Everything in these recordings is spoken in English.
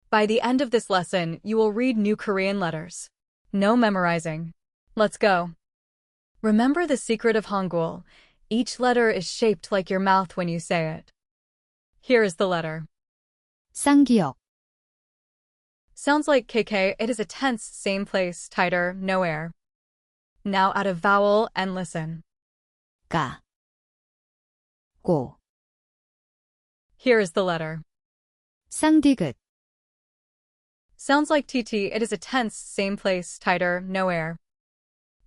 By the end of this lesson, you will read new Korean letters. No memorizing. Let's go. Remember the secret of Hangul. Each letter is shaped like your mouth when you say it. Here is the letter. ssanggiyeok, Sounds like KK. It is a tense, same place, tighter, no air. Now add a vowel and listen. 가, 고, Here is the letter. ssangdigeut, Sounds like TT. It is a tense, same place, tighter, no air.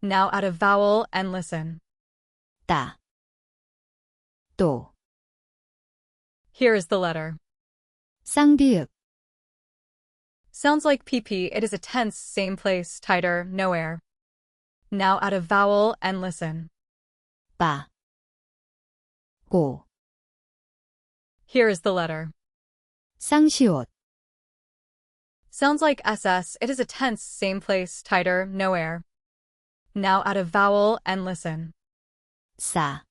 Now add a vowel and listen. 따, 또, Here is the letter. ssangbieup, Sounds like PP. It is a tense, same place, tighter, no air. Now add a vowel and listen. 빠, 고, Here is the letter. ssangsiot, Sounds like SS. It is a tense, same place, tighter, no air. Now add a vowel and listen. 싸,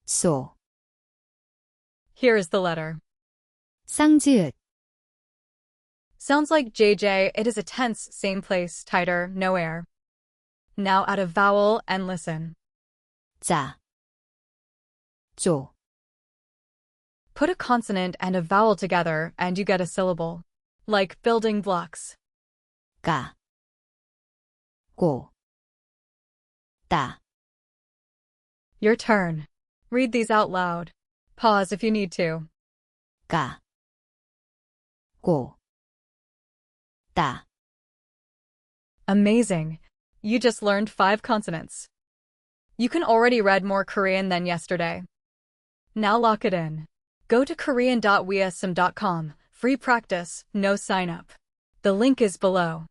쏘, Here is the letter. ssangjieut, Sounds like JJ. It is a tense, same place, tighter, no air. Now add a vowel and listen. 짜, 쪼, Put a consonant and a vowel together and you get a syllable. Like building blocks. 까, 고, 따, Your turn. Read these out loud. Pause if you need to. 까, 고, 따. Amazing. You just learned 5 consonants. You can already read more Korean than yesterday. Now lock it in. Go to korean.weasm.com. Free practice, no sign up. The link is below.